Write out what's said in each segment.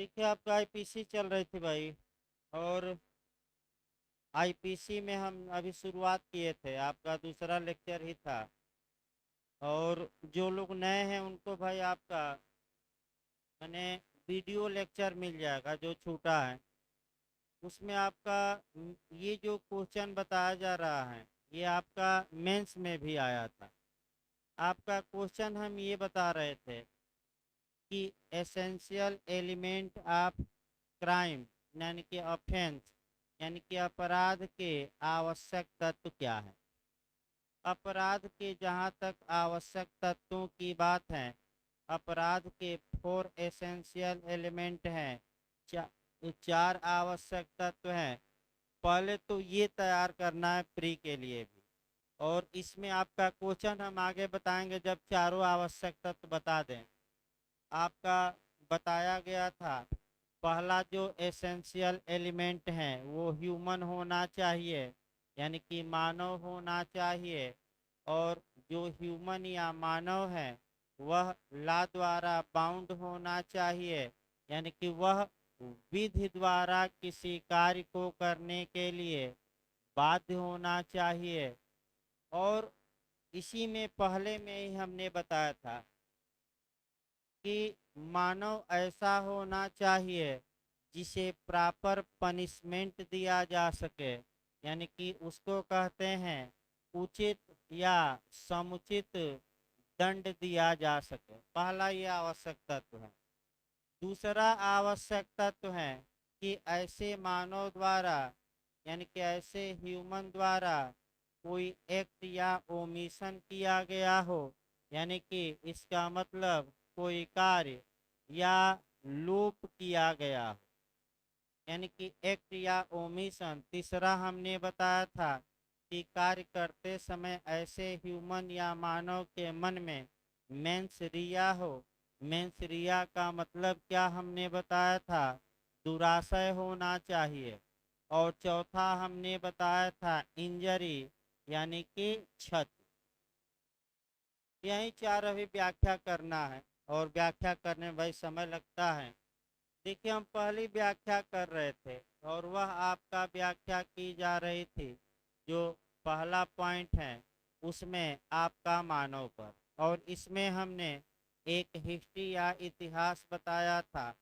देखिए आपका आईपीसी चल रही थी भाई। और आईपीसी में हम अभी शुरुआत किए थे, आपका दूसरा लेक्चर ही था। और जो लोग नए हैं उनको भाई आपका मैंने वीडियो लेक्चर मिल जाएगा जो छूटा है। उसमें आपका ये जो क्वेश्चन बताया जा रहा है ये आपका मेंस में भी आया था। आपका क्वेश्चन हम ये बता रहे थे कि एसेंशियल एलिमेंट ऑफ क्राइम यानी कि ऑफेंस यानी कि अपराध के आवश्यक तत्व क्या है। अपराध के जहाँ तक आवश्यक तत्वों की बात है, अपराध के 4 एसेंशियल एलिमेंट हैं। चा, चार आवश्यक तत्व हैं। पहले तो ये तैयार करना है प्री के लिए भी। और इसमें आपका क्वेश्चन हम आगे बताएंगे जब चारों आवश्यक तत्व बता दें। आपका बताया गया था पहला जो एसेंशियल एलिमेंट है वो ह्यूमन होना चाहिए, यानी कि मानव होना चाहिए। और जो ह्यूमन या मानव है वह लॉ द्वारा बाउंड होना चाहिए, यानी कि वह विधि द्वारा किसी कार्य को करने के लिए बाध्य होना चाहिए। और इसी में पहले में ही हमने बताया था कि मानव ऐसा होना चाहिए जिसे प्रॉपर पनिशमेंट दिया जा सके, यानी कि उसको कहते हैं उचित या समुचित दंड दिया जा सके। पहला ये आवश्यक तत्व है। दूसरा आवश्यक तत्व है कि ऐसे मानव द्वारा यानी कि ऐसे ह्यूमन द्वारा कोई एक्ट या ओमिशन किया गया हो, यानी कि इसका मतलब कोई कार्य या लोप किया गया हो, यानी कि एक्ट या ओमिशन। तीसरा हमने बताया था कि कार्य करते समय ऐसे ह्यूमन या मानव के मन में मेंस रिया हो। मेंस रिया का मतलब क्या हमने बताया था, दुराशय होना चाहिए। और चौथा हमने बताया था इंजरी यानी कि क्षति। यही चार अभी व्याख्या करना है और व्याख्या करने में भाई समय लगता है। देखिए हम पहली व्याख्या कर रहे थे और वह आपका व्याख्या की जा रही थी जो पहला पॉइंट है उसमें आपका मानव पर। और इसमें हमने एक हिस्ट्री या इतिहास बताया था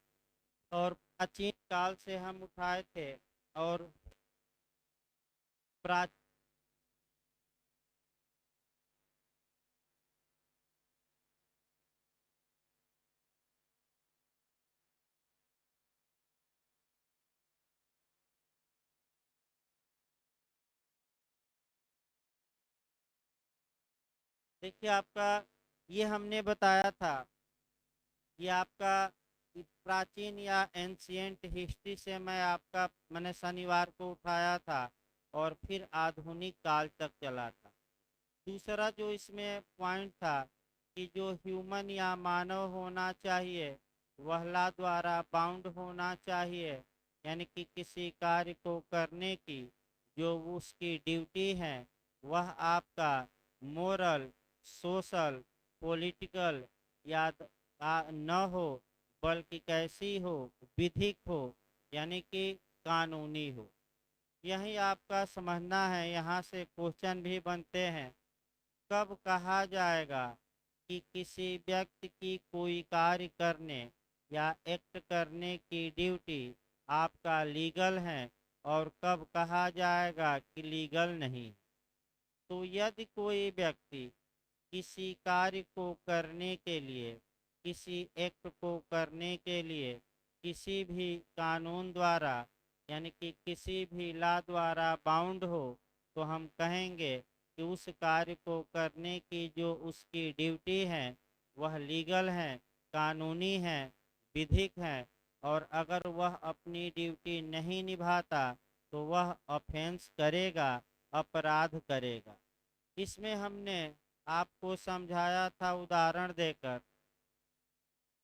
और प्राचीन काल से हम उठाए थे। और प्राचीन देखिए आपका ये हमने बताया था, ये आपका प्राचीन या एंशियंट हिस्ट्री से मैं आपका मैंने शनिवार को उठाया था और फिर आधुनिक काल तक चला था। दूसरा जो इसमें पॉइंट था कि जो ह्यूमन या मानव होना चाहिए वह लॉ द्वारा बाउंड होना चाहिए, यानी कि किसी कार्य को करने की जो उसकी ड्यूटी है वह आपका मोरल, सोशल, पॉलिटिकल या न हो, बल्कि कैसी हो, विधिक हो, यानी कि कानूनी हो। यही आपका समझना है। यहाँ से क्वेश्चन भी बनते हैं। कब कहा जाएगा कि किसी व्यक्ति की कोई कार्य करने या एक्ट करने की ड्यूटी आपका लीगल है और कब कहा जाएगा कि लीगल नहीं। तो यदि कोई व्यक्ति किसी कार्य को करने के लिए, किसी एक्ट को करने के लिए किसी भी कानून द्वारा यानी कि किसी भी लॉ द्वारा बाउंड हो तो हम कहेंगे कि उस कार्य को करने की जो उसकी ड्यूटी है वह लीगल है, कानूनी है, विधिक है। और अगर वह अपनी ड्यूटी नहीं निभाता तो वह ऑफेंस करेगा, अपराध करेगा। इसमें हमने आपको समझाया था उदाहरण देकर।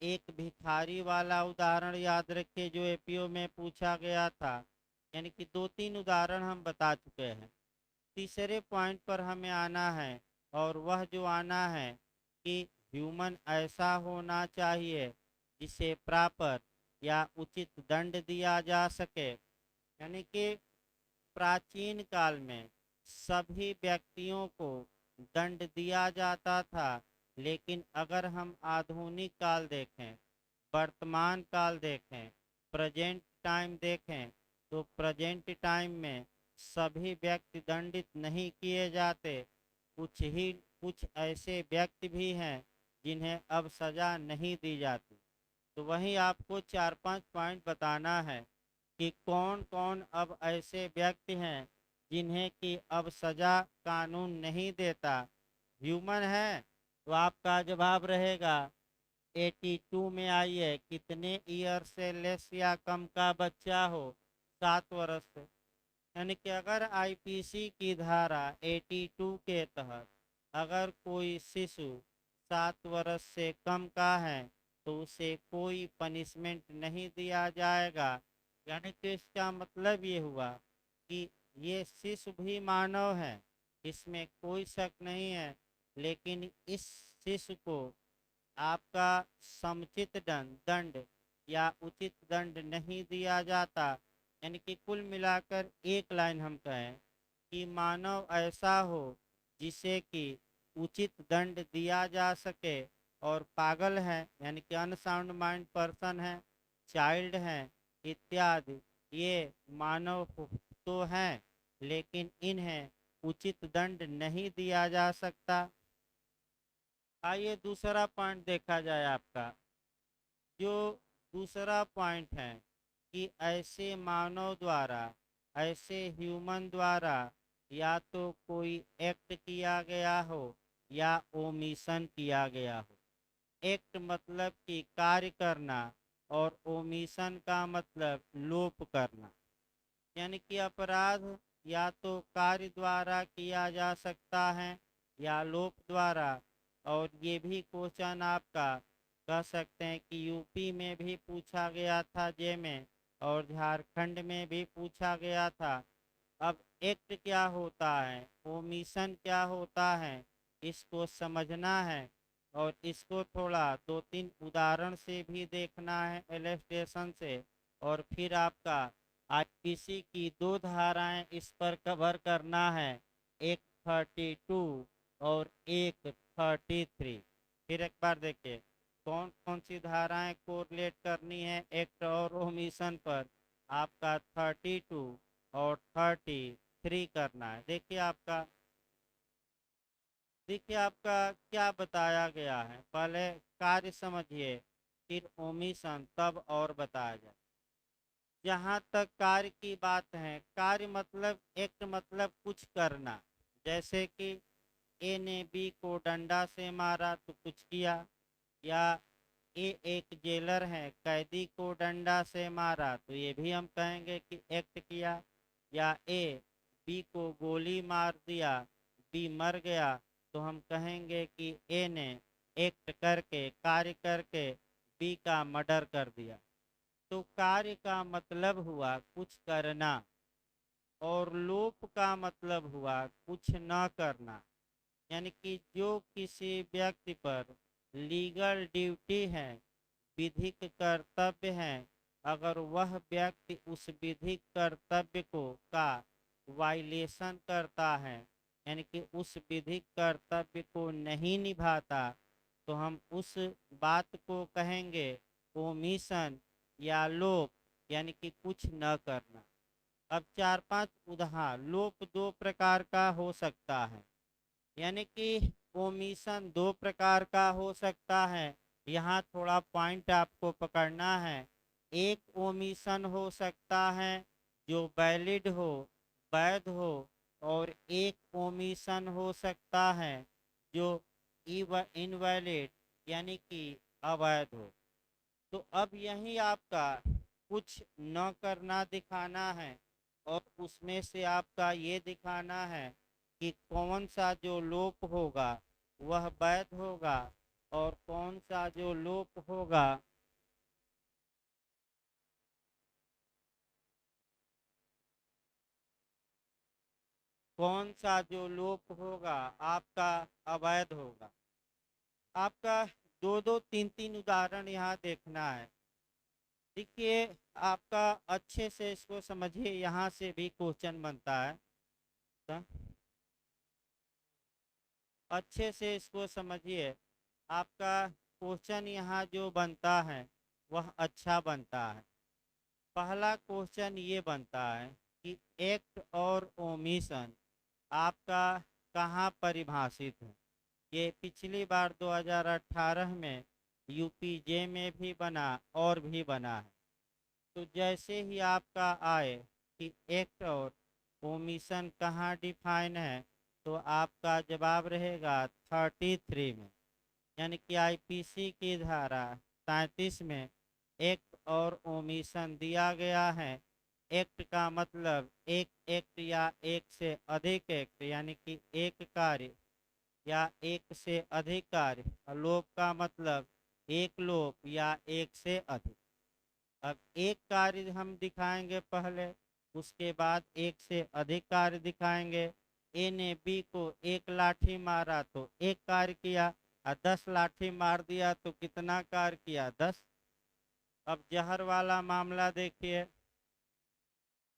एक भिखारी वाला उदाहरण याद रखिए जो एपीओ में पूछा गया था, यानी कि 2-3 उदाहरण हम बता चुके हैं। तीसरे पॉइंट पर हमें आना है और वह जो आना है कि ह्यूमन ऐसा होना चाहिए जिसे प्रॉपर या उचित दंड दिया जा सके। यानी कि प्राचीन काल में सभी व्यक्तियों को दंड दिया जाता था, लेकिन अगर हम आधुनिक काल देखें, वर्तमान काल देखें, प्रेजेंट टाइम देखें, तो प्रेजेंट टाइम में सभी व्यक्ति दंडित नहीं किए जाते। कुछ ऐसे व्यक्ति भी हैं जिन्हें अब सजा नहीं दी जाती। तो वहीं आपको 4-5 पॉइंट बताना है कि कौन कौन अब ऐसे व्यक्ति हैं जिन्हें कि अब सजा कानून नहीं देता। ह्यूमन है, तो आपका जवाब रहेगा 82 में आइए, कितने ईयर से लेस या कम का बच्चा हो, 7 वर्ष से। यानी कि अगर आईपीसी की धारा 82 के तहत अगर कोई शिशु 7 वर्ष से कम का है तो उसे कोई पनिशमेंट नहीं दिया जाएगा। यानी कि इसका मतलब ये हुआ कि ये शिशु भी मानव है, इसमें कोई शक नहीं है, लेकिन इस शिशु को आपका समुचित दंड या उचित दंड नहीं दिया जाता। यानी कि कुल मिलाकर एक लाइन हम कहें कि मानव ऐसा हो जिसे कि उचित दंड दिया जा सके, और पागल है यानी कि अनसाउंड माइंड पर्सन है, चाइल्ड है इत्यादि, ये मानव तो हैं, लेकिन इन्हें उचित दंड नहीं दिया जा सकता। आइए दूसरा पॉइंट देखा जाए आपका। जो दूसरा पॉइंट है कि ऐसे मानव द्वारा, ऐसे ह्यूमन द्वारा या तो कोई एक्ट किया गया हो या ओमिशन किया गया हो। एक्ट मतलब कि कार्य करना, और ओमिशन का मतलब लोप करना। यानी कि अपराध या तो कार्य द्वारा किया जा सकता है या लोप द्वारा। और ये भी क्वेश्चन आपका कह सकते हैं कि यूपी में भी पूछा गया था जे में, और झारखंड में भी पूछा गया था। अब एक्ट क्या होता है, ओमिशन क्या होता है, इसको समझना है, और इसको थोड़ा 2-3 उदाहरण से भी देखना है इलस्ट्रेशन से। और फिर आपका आईपीसी की 2 धाराएं इस पर कवर करना है, एक 32 और एक 33। फिर एक बार देखिए कौन कौन सी धाराएं कोरिलेट करनी है एक्ट और ओमिशन पर। आपका 32 और 33 करना है। देखिए आपका क्या बताया गया है, पहले कार्य समझिए, फिर ओमिशन तब और बताया जाए। जहाँ तक कार्य की बात है, कार्य मतलब एक्ट मतलब कुछ करना। जैसे कि ए ने बी को डंडा से मारा तो कुछ किया, या ए एक जेलर है, कैदी को डंडा से मारा तो ये भी हम कहेंगे कि एक्ट किया। या ए बी को गोली मार दिया, बी मर गया, तो हम कहेंगे कि ए ने एक्ट करके, कार्य करके बी का मर्डर कर दिया। तो कार्य का मतलब हुआ कुछ करना, और लोप का मतलब हुआ कुछ न करना। यानी कि जो किसी व्यक्ति पर लीगल ड्यूटी है, विधिक कर्तव्य है, अगर वह व्यक्ति उस विधिक कर्तव्य को का वायलेशन करता है, यानी कि उस विधिक कर्तव्य को नहीं निभाता, तो हम उस बात को कहेंगे ओमिशन या लोप, यानी कि कुछ न करना। अब 4-5 उदाहरण। लोप 2 प्रकार का हो सकता है, यानी कि ओमिशन 2 प्रकार का हो सकता है। यहाँ थोड़ा पॉइंट आपको पकड़ना है। एक ओमिशन हो सकता है जो वैलिड हो, वैध हो, और एक ओमिशन हो सकता है जो इनवैलिड, यानी कि अवैध हो। तो अब यही आपका कुछ न करना दिखाना है, और उसमें से आपका ये दिखाना है कि कौन सा जो लोप होगा वह वैध होगा, और कौन सा जो लोप होगा आपका अवैध होगा। आपका 2-2 3-3 उदाहरण यहाँ देखना है। देखिए, आपका अच्छे से इसको समझिए, यहाँ से भी क्वेश्चन बनता है। तो अच्छे से इसको समझिए, आपका क्वेश्चन यहाँ जो बनता है वह अच्छा बनता है। पहला क्वेश्चन ये बनता है कि एक्ट और ओमिशन आपका कहाँ परिभाषित है। ये पिछली बार 2018 में यूपीजे में भी बना और भी बना है। तो जैसे ही आपका आए कि एक्ट और ओमिशन कहाँ डिफाइन है, तो आपका जवाब रहेगा 33 में, यानी कि आईपीसी की धारा 37 में एक्ट और ओमिशन दिया गया है। एक्ट का मतलब एक एक्ट या एक से अधिक एक्ट, यानी कि एक कार्य या एक से अधिक कार्य। और लोप का मतलब एक लोप या एक से अधिक। अब एक कार्य हम दिखाएंगे पहले, उसके बाद एक से अधिक कार्य दिखाएंगे। ए ने बी को एक लाठी मारा तो एक कार्य किया, और 10 लाठी मार दिया तो कितना कार्य किया, 10। अब जहर वाला मामला देखिए,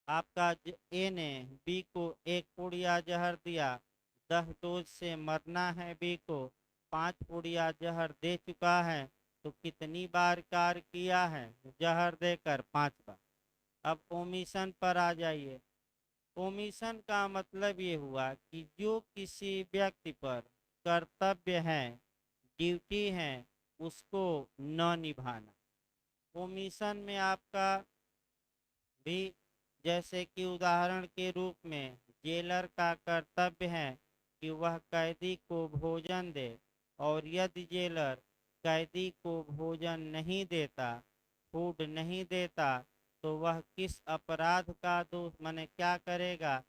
आपका ए ने बी को एक पुड़िया जहर दिया, 10 डोज से मरना है बी को, 5 पुड़िया जहर दे चुका है, तो कितनी बार कार्य किया है, जहर देकर 5 बार। अब ओमिशन पर आ जाइए। ओमिशन का मतलब ये हुआ कि जो किसी व्यक्ति पर कर्तव्य है, ड्यूटी है, उसको न निभाना। ओमिशन में आपका भी, जैसे कि उदाहरण के रूप में जेलर का कर्तव्य है कि वह कैदी को भोजन दे, और यदि जेलर कैदी को भोजन नहीं देता, फूड नहीं देता, तो वह किस अपराध का दोष, माने क्या करेगा।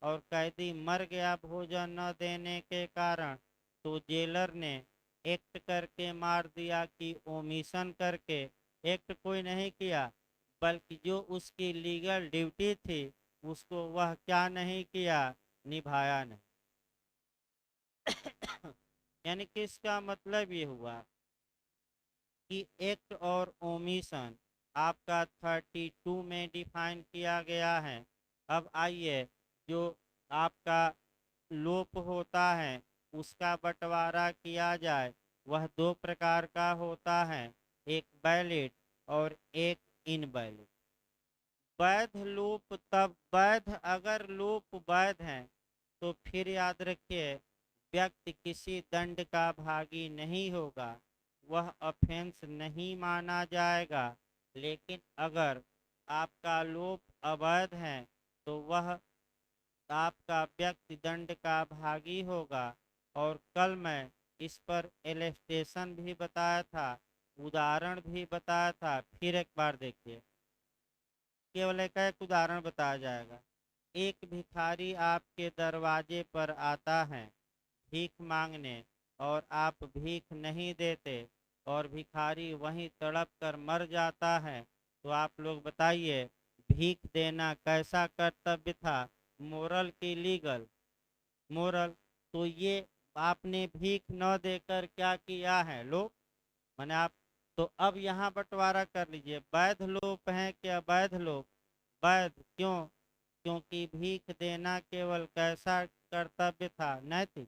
और कैदी मर गया भोजन न देने के कारण, तो जेलर ने एक्ट करके मार दिया कि ओमिशन करके। एक्ट कोई नहीं किया, बल्कि जो उसकी लीगल ड्यूटी थी उसको वह क्या नहीं किया, निभाया नहीं। यानी कि इसका मतलब ये हुआ कि एक्ट और ओमिशन आपका 32 में डिफाइन किया गया है। अब आइए, जो आपका लोप होता है उसका बंटवारा किया जाए। वह दो प्रकार का होता है, एक वैलिड और एक इनवैलिड। वैध लोप तब वैध, अगर लोप वैध है तो फिर याद रखिए, व्यक्ति किसी दंड का भागी नहीं होगा, वह ऑफेंस नहीं माना जाएगा। लेकिन अगर आपका लोप अवैध है तो वह आपका व्यक्ति दंड का भागी होगा। और कल मैं इस पर एलेस्टेशन भी बताया था, उदाहरण भी बताया था, फिर एक बार देखिए। केवल एक उदाहरण बताया जाएगा। एक भिखारी आपके दरवाजे पर आता है भीख मांगने, और आप भीख नहीं देते, और भिखारी वहीं तड़प कर मर जाता है, तो आप लोग बताइए, भीख देना कैसा कर्तव्य था, मोरल की लीगल। मोरल। तो ये आपने भीख न देकर क्या किया है, लोग, मैंने आप। तो अब यहाँ बंटवारा कर लीजिए, वैध लोप है कि अवैध लोप। वैध क्यों, क्योंकि भीख देना केवल कैसा कर्तव्य था, नैतिक,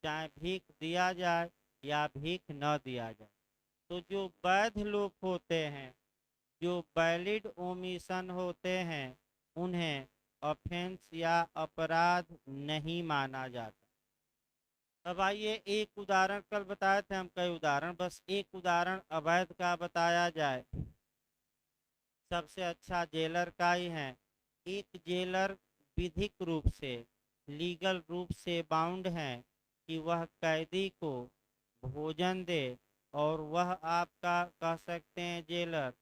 चाहे भीख दिया जाए या भीख न दिया जाए। तो जो वैध लोप होते हैं, जो वैलिड ओमिशन होते हैं, उन्हें ऑफेंस या अपराध नहीं माना जाता। अब आइए, एक उदाहरण कल बताए थे हम, कई उदाहरण, बस एक उदाहरण अवैध का बताया जाए। सबसे अच्छा जेलर का ही है। एक जेलर विधिक रूप से, लीगल रूप से बाउंड है कि वह कैदी को भोजन दे, और वह आपका कह सकते हैं जेलर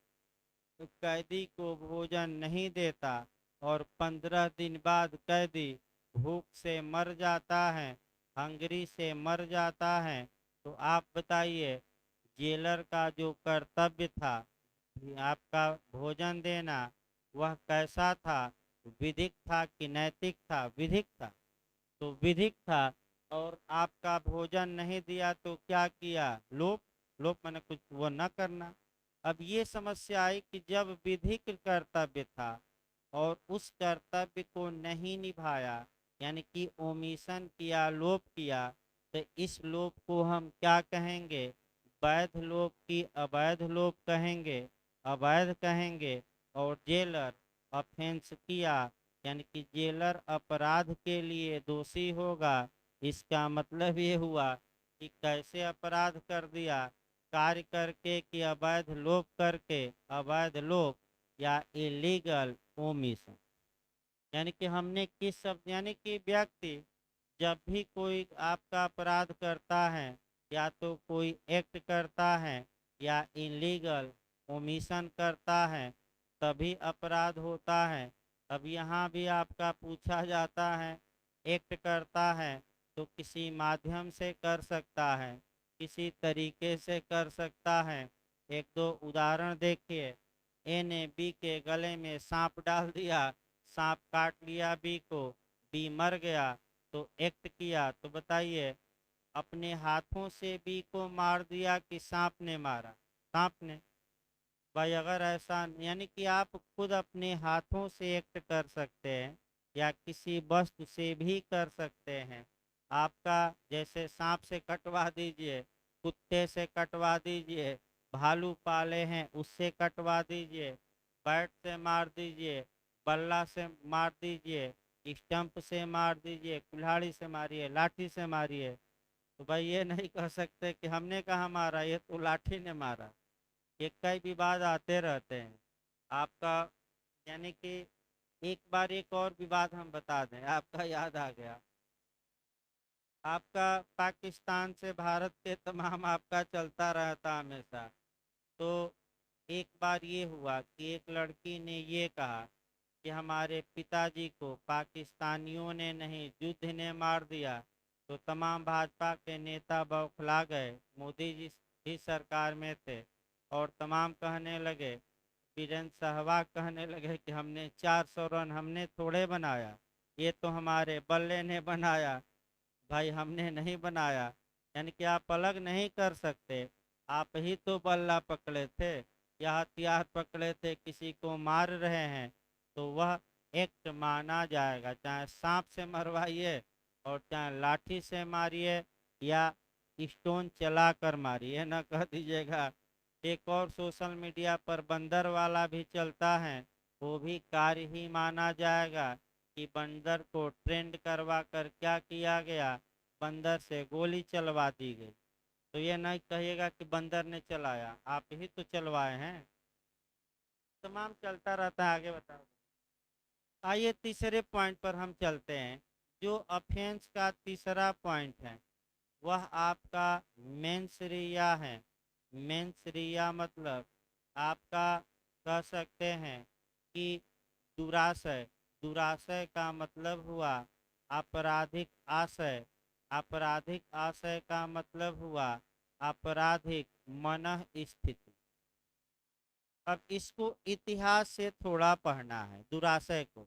कैदी को भोजन नहीं देता, और 15 दिन बाद कैदी भूख से मर जाता है, हंगरी से मर जाता है। तो आप बताइए, जेलर का जो कर्तव्य था आपका भोजन देना, वह कैसा था, विधिक था कि नैतिक था, विधिक था। तो विधिक था, और आपका भोजन नहीं दिया तो क्या किया, लोप। लोप मैंने कुछ वो न करना। अब ये समस्या आई कि जब विधिक कर्तव्य था और उस कर्तव्य को नहीं निभाया, यानी कि ओमिशन किया, लोप किया, तो इस लोप को हम क्या कहेंगे? वैध लोप की अवैध लोप कहेंगे, अवैध कहेंगे। और जेलर ऑफेंस किया, यानी कि जेलर अपराध के लिए दोषी होगा। इसका मतलब ये हुआ कि कैसे अपराध कर दिया? कार्य करके कि अवैध लोप करके, अवैध लोप या इलीगल ओमिशन। यानी कि हमने किस शब्द, यानी कि व्यक्ति जब भी कोई आपका अपराध करता है, या तो कोई एक्ट करता है या इलीगल ओमिशन करता है, तभी अपराध होता है। अब यहाँ भी आपका पूछा जाता है, एक्ट करता है तो किसी माध्यम से कर सकता है, किसी तरीके से कर सकता है। एक दो उदाहरण देखिए। ए ने बी के गले में सांप डाल दिया, सांप काट लिया बी को, बी मर गया, तो एक्ट किया। तो बताइए, अपने हाथों से बी को मार दिया कि सांप ने मारा? सांप ने। भाई अगर ऐसा, यानी कि आप खुद अपने हाथों से एक्ट कर सकते हैं या किसी वस्तु से भी कर सकते हैं। आपका जैसे सांप से कटवा दीजिए, कुत्ते से कटवा दीजिए, भालू पाले हैं उससे कटवा दीजिए, बैट से मार दीजिए, बल्ला से मार दीजिए, स्टंप से मार दीजिए, कुल्हाड़ी से मारिए, लाठी से मारिए। तो भाई ये नहीं कह सकते कि हमने कहा मारा, ये तो लाठी ने मारा। एक कई विवाद आते रहते हैं आपका। यानी कि एक बार एक और विवाद हम बता दें, आपका याद आ गया। आपका पाकिस्तान से भारत के तमाम आपका चलता रहता हमेशा। तो एक बार ये हुआ कि एक लड़की ने ये कहा कि हमारे पिताजी को पाकिस्तानियों ने नहीं, युद्ध ने मार दिया। तो तमाम भाजपा के नेता बौखला गए, मोदी जी भी सरकार में थे, और तमाम कहने लगे, वीरेंद्र सहवाग कहने लगे कि हमने 400 रन हमने थोड़े बनाया, ये तो हमारे बल्ले ने बनाया। भाई हमने नहीं बनाया। यानी कि आप अलग नहीं कर सकते। आप ही तो बल्ला पकड़े थे या हथियार पकड़े थे, किसी को मार रहे हैं, तो वह एक्ट माना जाएगा, चाहे सांप से मरवाइए और चाहे लाठी से मारिए या स्टोन चला कर मारिए। न कह दीजिएगा। एक और सोशल मीडिया पर बंदर वाला भी चलता है, वो भी कार्य ही माना जाएगा कि बंदर को ट्रेंड करवा कर क्या किया गया? बंदर से गोली चलवा दी गई। तो ये नहीं कहिएगा कि बंदर ने चलाया, आप ही तो चलवाए हैं। तमाम चलता रहता है। आगे बताओ। आइए तीसरे पॉइंट पर हम चलते हैं। जो ऑफेंस का तीसरा पॉइंट है वह आपका मेंसरिया है। मेंसरिया मतलब आपका कह सकते हैं कि दुराशय। दुराशय का मतलब हुआ आपराधिक आशय। आपराधिक आशय का मतलब हुआ आपराधिक मनः स्थिति। अब इसको इतिहास से थोड़ा पढ़ना है दुराशय को,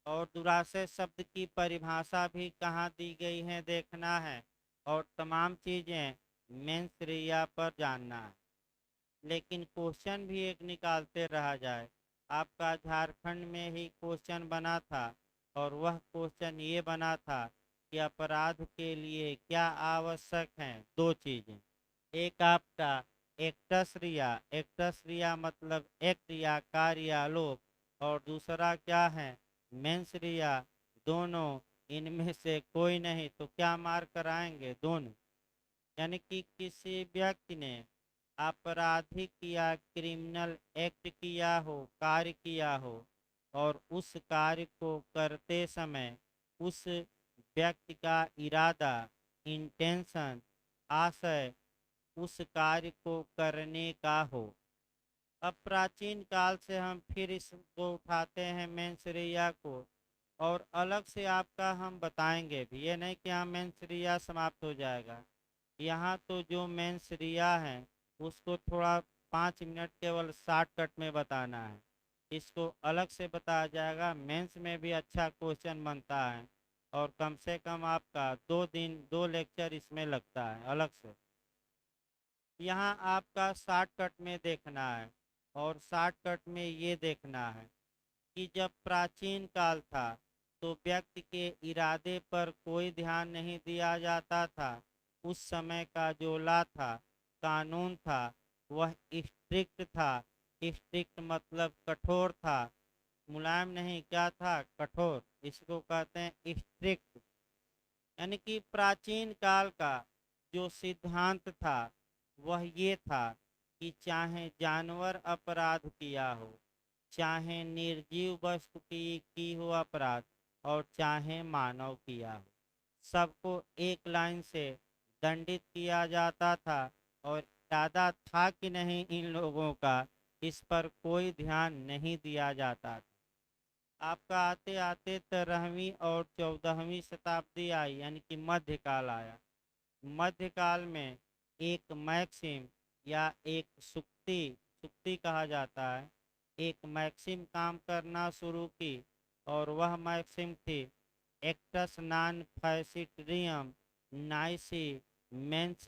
और दुराशय शब्द की परिभाषा भी कहाँ दी गई है देखना है, और तमाम चीज़ें मेंसरिया पर जानना है। लेकिन क्वेश्चन भी एक निकालते रहा जाए। आपका झारखंड में ही क्वेश्चन बना था, और वह क्वेश्चन ये बना था कि अपराध के लिए क्या आवश्यक हैं? दो चीज़ें। एक आपका एक्टस रिया, एक्टस रिया मतलब एक्ट या कार्य या लोक, और दूसरा क्या है? मेंस रिया। दोनों इनमें से कोई नहीं तो क्या मार कराएंगे? दोनों। यानी कि किसी व्यक्ति ने आपराधिक या क्रिमिनल एक्ट किया हो, कार्य किया हो, और उस कार्य को करते समय उस व्यक्ति का इरादा, इंटेंशन, आशय उस कार्य को करने का हो। अब प्राचीन काल से हम फिर इसको उठाते हैं मेंसरिया को, और अलग से आपका हम बताएंगे भी। ये नहीं कि यहाँ मेंसरिया समाप्त हो जाएगा। यहाँ तो जो मेंसरिया है उसको थोड़ा 5 मिनट केवल शॉर्टकट में बताना है। इसको अलग से बताया जाएगा। मेंस में भी अच्छा क्वेश्चन बनता है, और कम से कम आपका 2 दिन 2 लेक्चर इसमें लगता है अलग से। यहाँ आपका शॉर्टकट में देखना है, और शॉर्टकट में ये देखना है कि जब प्राचीन काल था तो व्यक्ति के इरादे पर कोई ध्यान नहीं दिया जाता था। उस समय का जो लॉ था, कानून था, वह स्ट्रिक्ट था। स्ट्रिक्ट मतलब कठोर था, मुलायम नहीं, क्या था, कठोर। इसको कहते हैं स्ट्रिक्ट। यानी कि प्राचीन काल का जो सिद्धांत था वह ये था कि चाहे जानवर अपराध किया हो, चाहे निर्जीव वस्तु की हो अपराध, और चाहे मानव किया हो, सबको एक लाइन से दंडित किया जाता था। और इरादा था कि नहीं इन लोगों का, इस पर कोई ध्यान नहीं दिया जाता था। आपका आते आते 13वीं और 14वीं शताब्दी आई, यानी कि मध्यकाल आया। मध्यकाल में एक मैक्सिम या एक सुक्ति, सुक्ति कहा जाता है, एक मैक्सिम काम करना शुरू की। और वह मैक्सिम थी एक्टस नॉन फैसिटरियम नाइसी मेंस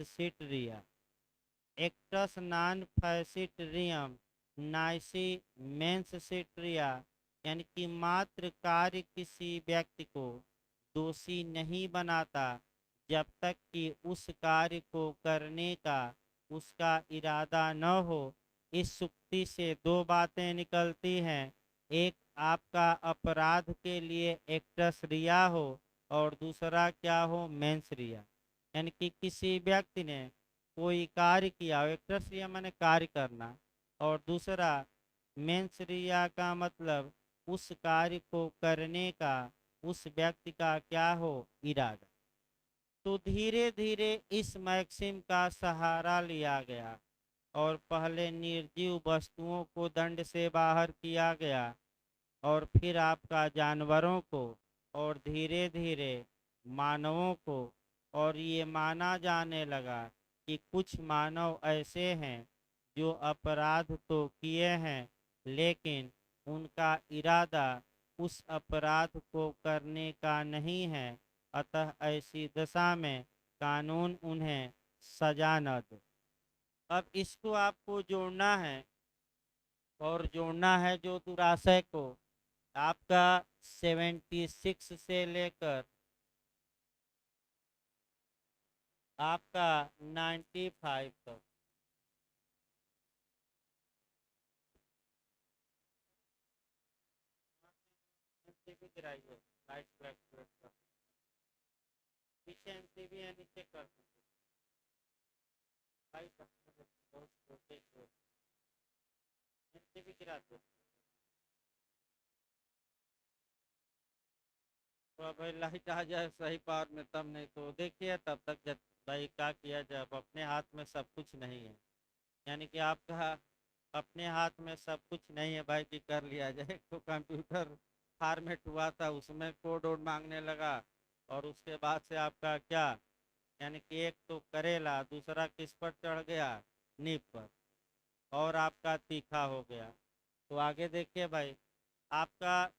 एक्टस नॉन फैसिटरियम नाइसी मेंसिट्रिया। यानी कि मात्र कार्य किसी व्यक्ति को दोषी नहीं बनाता जब तक कि उस कार्य को करने का उसका इरादा न हो। इस सुक्ति से दो बातें निकलती हैं, एक आपका अपराध के लिए एक्टस रिया हो, और दूसरा क्या हो, मेंस रिया। यानी कि किसी व्यक्ति ने कोई कार्य किया, एक्टस रिया माने कार्य करना, और दूसरा मेंस रिया का मतलब उस कार्य को करने का उस व्यक्ति का क्या हो, इरादा। तो धीरे धीरे इस मैक्सिम का सहारा लिया गया, और पहले निर्जीव वस्तुओं को दंड से बाहर किया गया, और फिर आपका जानवरों को, और धीरे धीरे मानवों को। और ये माना जाने लगा कि कुछ मानव ऐसे हैं जो अपराध तो किए हैं, लेकिन उनका इरादा उस अपराध को करने का नहीं है। अतः ऐसी दशा में कानून उन्हें सजा न दे। अब इसको आपको जोड़ना है, और जोड़ना है जो दुराशय को, आपका 76 से लेकर आपका 95 तक। एमसीबी गिराइए, लाइट ब्लैक ब्लैक का पीछे एमसीबी है, नीचे कर भाई, बहुत छोटे एमसीबी गिरा दो। तो भाई लाइट आ जाए सही पावर में तब, नहीं तो देखिए तब तक जब भाई क्या किया जाए, अब अपने हाथ में सब कुछ नहीं है। यानी कि आपका अपने हाथ में सब कुछ नहीं है भाई कि कर लिया जाए। तो कंप्यूटर फॉर्मेट हुआ था, उसमें कोड वोड मांगने लगा, और उसके बाद से आपका क्या, यानी कि एक तो करेला, दूसरा किस पर चढ़ गया, नींव पर, और आपका तीखा हो गया। तो आगे देखिए भाई, आपका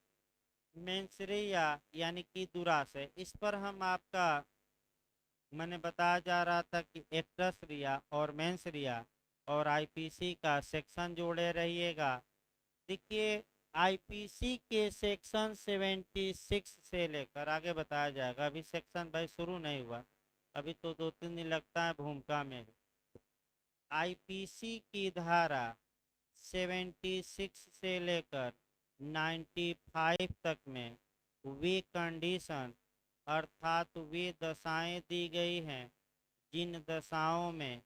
मेंसरिया यानी कि दुराशय, इस पर हम आपका मैंने बताया जा रहा था कि एक्ट्रेस रिया और मेंस रिया और आईपीसी का सेक्शन जोड़े रहिएगा। देखिए, आईपीसी के सेक्शन 76 से लेकर आगे बताया जाएगा, अभी सेक्शन भाई शुरू नहीं हुआ, अभी तो 2-3 दिन लगता है भूमिका में। आईपीसी की धारा 76 से लेकर 95 तक में वे कंडीशन, अर्थात वे दशाएं दी गई हैं जिन दशाओं में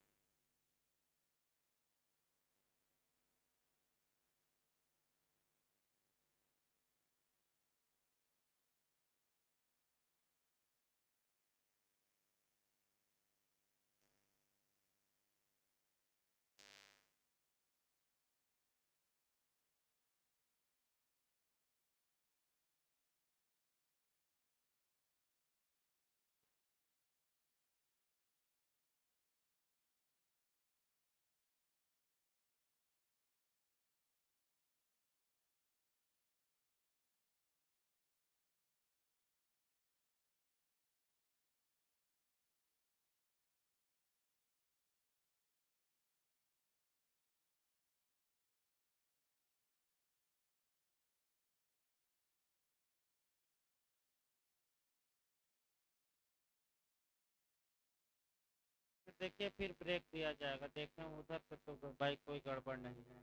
देखिए फिर ब्रेक दिया जाएगा। देखें उधर से तो भाई कोई गड़बड़ नहीं है।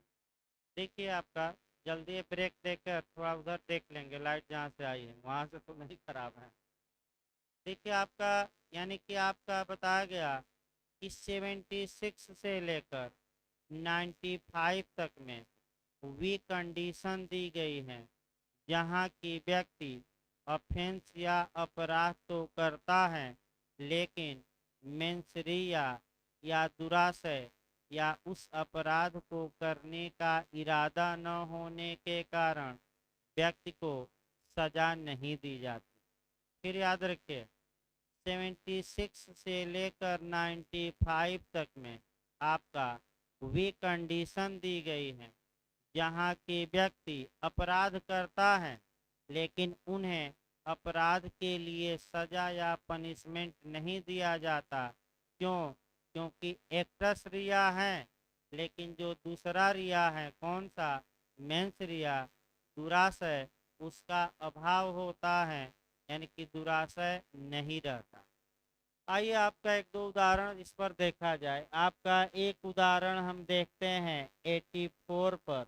देखिए आपका जल्दी ब्रेक देकर थोड़ा उधर देख लेंगे, लाइट जहाँ से आई है वहाँ से तो नहीं खराब है। देखिए आपका यानी कि आपका बताया गया कि 76 से लेकर 95 तक में वी कंडीशन दी गई है, जहाँ की व्यक्ति ऑफेंस या अपराध तो करता है, लेकिन मेंसरिया या दुराशय या उस अपराध को करने का इरादा न होने के कारण व्यक्ति को सजा नहीं दी जाती। फिर याद रखिए 76 से लेकर 95 तक में आपका वी कंडीशन दी गई है, जहाँ की व्यक्ति अपराध करता है लेकिन उन्हें अपराध के लिए सजा या पनिशमेंट नहीं दिया जाता। क्यों? क्योंकि एक्टस रिया है, लेकिन जो दूसरा रिया है कौन सा, मेंस रिया, दुराशय, उसका अभाव होता है, यानी कि दुराशय नहीं रहता। आइए आपका एक दो उदाहरण इस पर देखा जाए। आपका एक उदाहरण हम देखते हैं 84 पर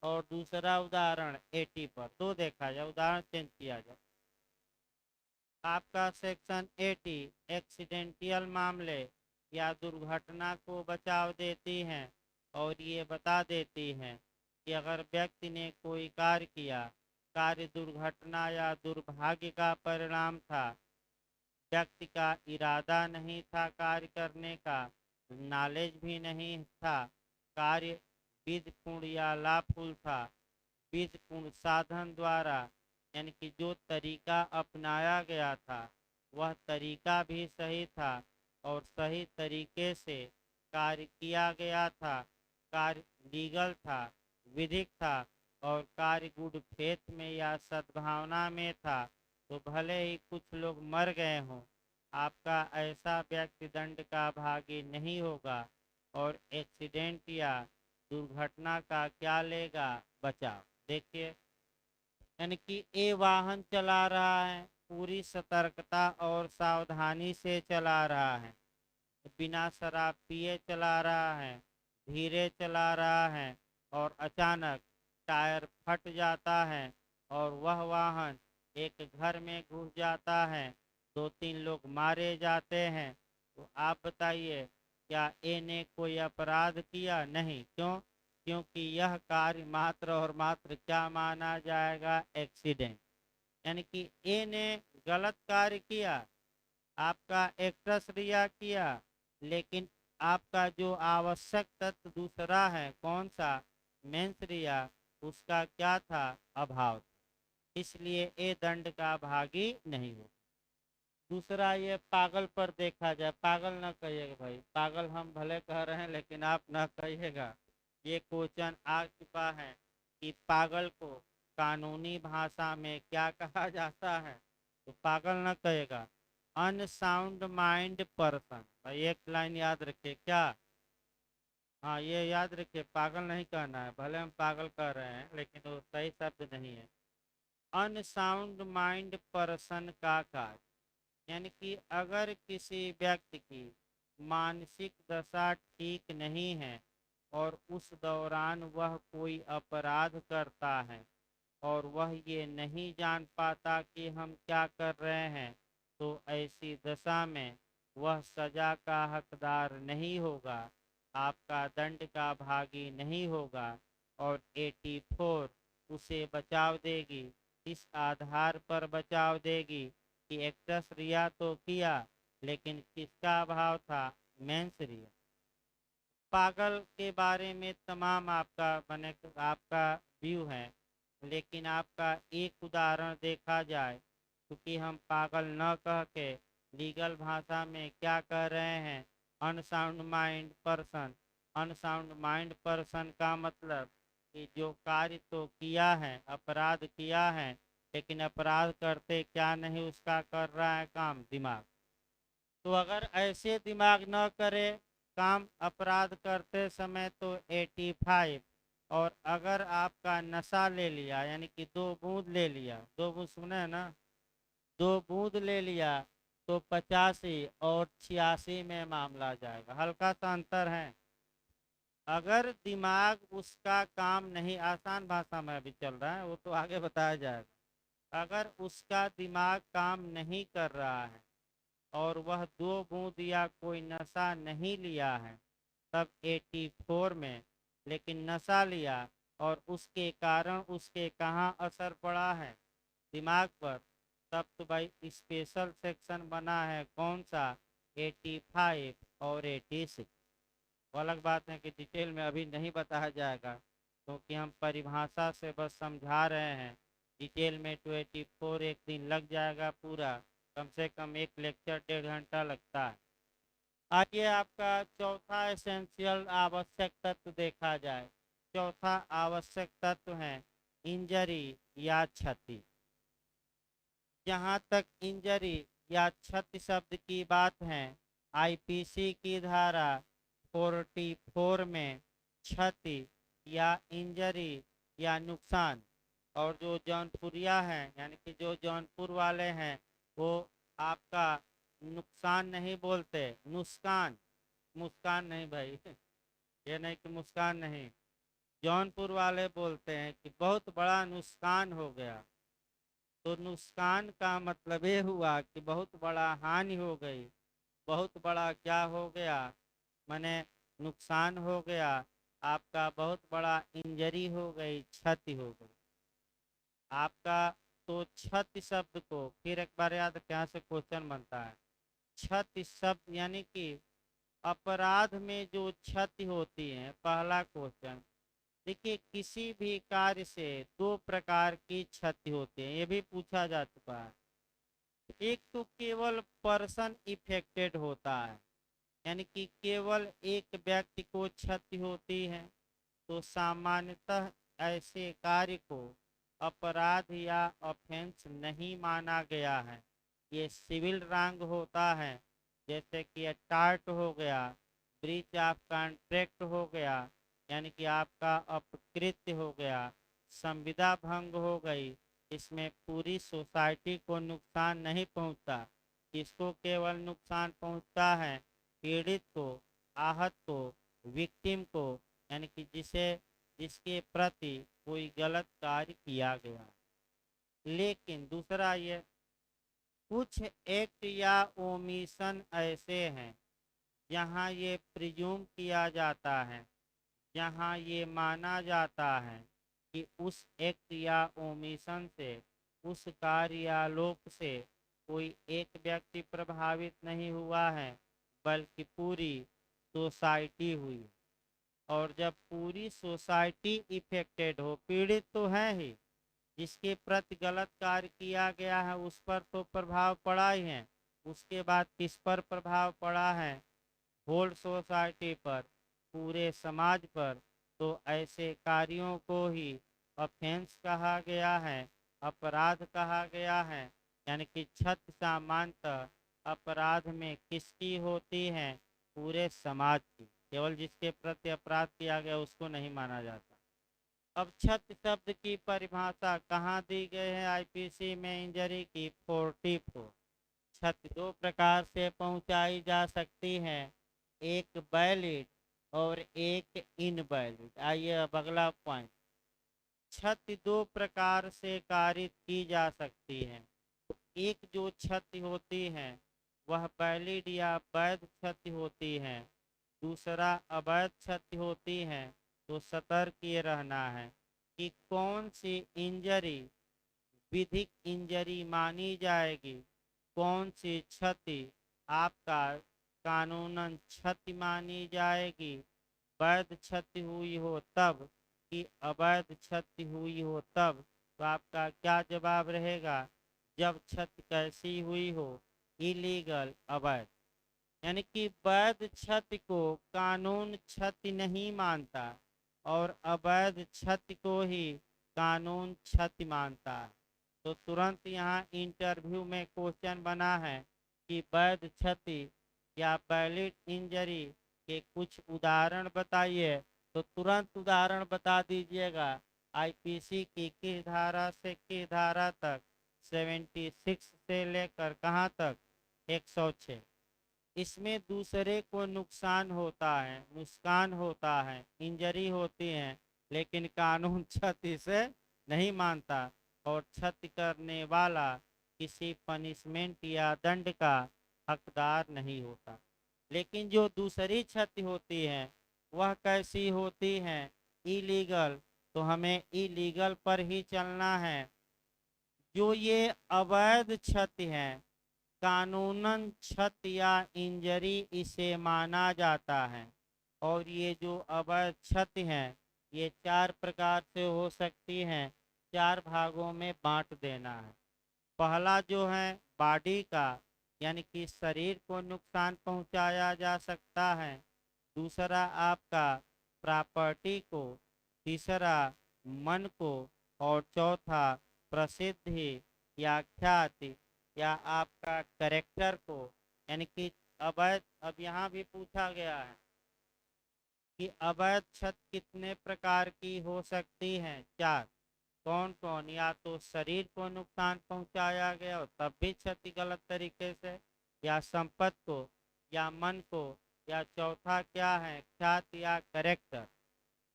और दूसरा उदाहरण 80 पर। दो देखा जाए, उदाहरण चेंज किया जाए। आपका सेक्शन 80 एक्सीडेंटियल मामले या दुर्घटना को बचाव देती हैं और ये बता देती हैं कि अगर व्यक्ति ने कोई कार्य किया, कार्य दुर्घटना या दुर्भाग्य का परिणाम था, व्यक्ति का इरादा नहीं था कार्य करने का, नॉलेज भी नहीं था, कार्य विधिपूर्ण या लाभफुल था, विधिपूर्ण साधन द्वारा, यानी कि जो तरीका अपनाया गया था वह तरीका भी सही था और सही तरीके से कार्य किया गया था, कार्य लीगल था, विधिक था और कार्य गुड फेथ में या सद्भावना में था, तो भले ही कुछ लोग मर गए हों, आपका ऐसा व्यक्ति दंड का भागी नहीं होगा। और एक्सीडेंट या दुर्घटना का क्या लेगा, बचाव। देखिए यानी कि ए वाहन चला रहा है, पूरी सतर्कता और सावधानी से चला रहा है, बिना शराब पिए चला रहा है, धीरे चला रहा है और अचानक टायर फट जाता है और वह वाहन एक घर में घुस जाता है, दो तीन लोग मारे जाते हैं। तो आप बताइए क्या ए ने कोई अपराध किया? नहीं। क्यों? क्योंकि यह कार्य मात्र और मात्र क्या माना जाएगा, एक्सीडेंट। यानी कि ए ने गलत कार्य किया, आपका एक्ट्रेस रिया किया, लेकिन आपका जो आवश्यक तत्व दूसरा है कौन सा, मेंस रिया, उसका क्या था, अभाव। इसलिए ए दंड का भागी नहीं हो। दूसरा ये पागल पर देखा जाए। पागल ना कहिएगा भाई, पागल हम भले कह रहे हैं लेकिन आप ना कहिएगा। ये क्वेश्चन आ चुका है कि पागल को कानूनी भाषा में क्या कहा जाता है, तो पागल ना कहेगा, अनसाउंड माइंड पर्सन। भाई एक लाइन याद रखिए क्या, हाँ ये याद रखिए, पागल नहीं कहना है, भले हम पागल कह रहे हैं लेकिन वो सही शब्द नहीं है। अनसाउंड माइंड पर्सन का कार्य, यानी कि अगर किसी व्यक्ति की मानसिक दशा ठीक नहीं है और उस दौरान वह कोई अपराध करता है और वह ये नहीं जान पाता कि हम क्या कर रहे हैं, तो ऐसी दशा में वह सजा का हकदार नहीं होगा, आपका दंड का भागी नहीं होगा। और 84 उसे बचाव देगी, इस आधार पर बचाव देगी कि एक्ट्रेस रिया तो किया लेकिन किसका अभाव था, मेंस रिया। पागल के बारे में तमाम आपका बने आपका व्यू है, लेकिन आपका एक उदाहरण देखा जाए, क्योंकि हम पागल न कह के लीगल भाषा में क्या कह रहे हैं, unsound mind person. Unsound mind person का मतलब कि जो कार्य तो किया है, अपराध किया है, लेकिन अपराध करते क्या नहीं उसका कर रहा है काम, दिमाग। तो अगर ऐसे दिमाग न करे काम अपराध करते समय तो 85। और अगर आपका नशा ले लिया, यानी कि 2 बूंद ले लिया, 2 बूंद सुने हैं ना, 2 बूंद ले लिया, तो 85 और 86 में मामला जाएगा। हल्का सा अंतर है। अगर दिमाग उसका काम नहीं, आसान भाषा में अभी चल रहा है, वो तो आगे बताया जाएगा। अगर उसका दिमाग काम नहीं कर रहा है और वह 2 बूंद या कोई नशा नहीं लिया है तब 84 में, लेकिन नशा लिया और उसके कारण उसके कहाँ असर पड़ा है, दिमाग पर, तब तो भाई स्पेशल सेक्शन बना है कौन सा, 85 और 86। वो अलग बात है कि डिटेल में अभी नहीं बताया जाएगा क्योंकि हम परिभाषा से बस समझा रहे हैं। डिटेल में 84 एक दिन लग जाएगा पूरा, कम से कम एक लेक्चर 1.5 घंटा लगता है। आइए आपका चौथा एसेंशियल आवश्यक तत्व देखा जाए। चौथा आवश्यक तत्व है इंजरी या क्षति। जहाँ तक इंजरी या क्षति शब्द की बात है, आईपीसी की धारा 44 में क्षति या इंजरी या नुकसान, और जो जौनपुरिया हैं यानी कि जो जौनपुर वाले हैं वो आपका नुकसान नहीं बोलते, नुस्कान, मुस्कान नहीं भाई ये नहीं कि मुस्कान नहीं, जौनपुर वाले बोलते हैं कि बहुत बड़ा नुकसान हो गया। तो नुकसान का मतलब ये हुआ कि बहुत बड़ा हानि हो गई, बहुत बड़ा क्या हो गया, माने नुकसान हो गया, आपका बहुत बड़ा इंजरी हो गई, क्षति हो गई आपका। तो क्षति शब्द को फिर एक बार याद रखें, यहाँ से क्वेश्चन बनता है। क्षति शब्द यानी कि अपराध में जो क्षति होती है, पहला क्वेश्चन देखिए, किसी भी कार्य से 2 प्रकार की क्षति होती है, ये भी पूछा जा चुका है। एक तो केवल पर्सन इफेक्टेड होता है, यानी कि केवल एक व्यक्ति को क्षति होती है, तो सामान्यतः ऐसे कार्य को अपराध या ऑफेंस नहीं माना गया है। ये सिविल रॉन्ग होता है, जैसे कि टार्ट हो गया, ब्रीच ऑफ कॉन्ट्रैक्ट हो गया, यानी कि आपका अपकृत्य हो गया, संविदा भंग हो गई। इसमें पूरी सोसाइटी को नुकसान नहीं पहुंचता, किसको केवल नुकसान पहुंचता है, पीड़ित को, आहत को, विक्टिम को, यानी कि जिसके प्रति कोई गलत कार्य किया गया। लेकिन दूसरा ये, कुछ एक्ट या ओमिशन ऐसे हैं जहां ये प्रिज्यूम किया जाता है, जहां ये माना जाता है कि उस एक्ट या ओमिशन से, उस कार्य या लोक से कोई एक व्यक्ति प्रभावित नहीं हुआ है बल्कि पूरी सोसाइटी हुई। और जब पूरी सोसाइटी इफेक्टेड हो, पीड़ित तो है ही, जिसके प्रति गलत कार्य किया गया है उस पर तो प्रभाव पड़ा ही है, उसके बाद किस पर प्रभाव पड़ा है, होल सोसाइटी पर, पूरे समाज पर। तो ऐसे कार्यों को ही ऑफेंस कहा गया है, अपराध कहा गया है। यानी कि क्षति सामान्यतः अपराध में किसकी होती है, पूरे समाज की, केवल जिसके प्रति अपराध किया गया उसको नहीं माना जाता। अब क्षति शब्द की परिभाषा कहाँ दी गई है आईपीसी में, इंजरी की 44। क्षति 2 प्रकार से पहुंचाई जा सकती है, एक वैलिड और एक इनवैलिड। आइए अब अगला पॉइंट, क्षति 2 प्रकार से कारित की जा सकती है। एक जो क्षति होती है वह वैलिड या वैध क्षति होती है, दूसरा अवैध क्षति होती है। तो सतर्क ये रहना है कि कौन सी इंजरी विधिक इंजरी मानी जाएगी, कौन सी क्षति आपका कानूनन क्षति मानी जाएगी, वैध क्षति हुई हो तब कि अवैध क्षति हुई हो तब। तो आपका क्या जवाब रहेगा, जब क्षति कैसी हुई हो, इलीगल, अवैध। यानी कि वैध क्षति को कानून क्षति नहीं मानता और अवैध क्षति को ही कानून क्षति मानता है। तो तुरंत यहाँ इंटरव्यू में क्वेश्चन बना है कि वैध क्षति या वैलिड इंजरी के कुछ उदाहरण बताइए, तो तुरंत उदाहरण बता दीजिएगा। आईपीसी की किस धारा से किस धारा तक, 76 से लेकर कहाँ तक, 106। इसमें दूसरे को नुकसान होता है, इंजरी होती है, लेकिन कानून क्षति से नहीं मानता और क्षति करने वाला किसी पनिशमेंट या दंड का हकदार नहीं होता। लेकिन जो दूसरी क्षति होती है वह कैसी होती है? इलीगल। तो हमें इलीगल पर ही चलना है। जो ये अवैध क्षति है, कानूनन क्षति या इंजरी इसे माना जाता है। और ये जो अवैध क्षति है ये 4 प्रकार से हो सकती हैं, 4 भागों में बांट देना है। पहला जो है बॉडी का, यानी कि शरीर को नुकसान पहुंचाया जा सकता है। दूसरा आपका प्रॉपर्टी को, तीसरा मन को, और चौथा प्रसिद्धि या ख्याति या आपका कैरेक्टर को। यानी कि अवैध, अब यहाँ भी पूछा गया है कि अवैध क्षति कितने प्रकार की हो सकती हैं? 4। कौन कौन? या तो शरीर को नुकसान पहुंचाया गया हो तब भी क्षति गलत तरीके से, या संपत्ति को, या मन को, या चौथा क्या है? ख्याति या कैरेक्टर।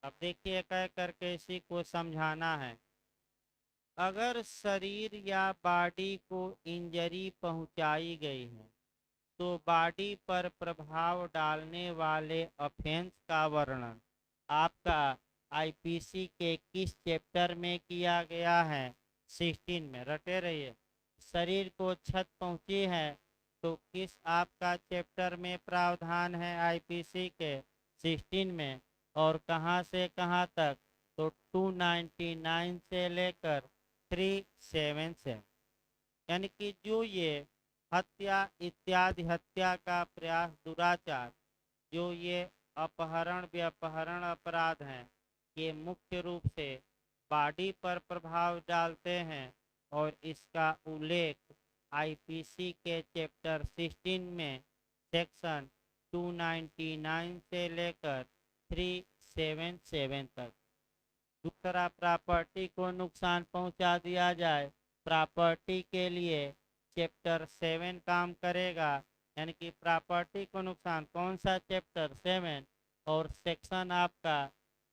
अब देखिए कह करके इसी को समझाना है। अगर शरीर या बॉडी को इंजरी पहुंचाई गई है तो बॉडी पर प्रभाव डालने वाले ऑफेंस का वर्णन आपका आईपीसी के किस चैप्टर में किया गया है? 16 में। रटे रहिए। शरीर को क्षत पहुंची है तो किस आपका चैप्टर में प्रावधान है? आईपीसी के 16 में। और कहां से कहां तक? तो 299 से लेकर 377। यानी कि जो ये हत्या इत्यादि, हत्या का प्रयास, दुराचार, जो ये अपहरण व्यपहरण अपराध हैं, ये मुख्य रूप से बॉडी पर प्रभाव डालते हैं। और इसका उल्लेख आईपीसी के चैप्टर 16 में सेक्शन 299 से लेकर 377 तक। दूसरा, प्रॉपर्टी को नुकसान पहुंचा दिया जाए, प्रॉपर्टी के लिए चैप्टर 7 काम करेगा। यानी कि प्रॉपर्टी को नुकसान, कौन सा चैप्टर? 7। और सेक्शन आपका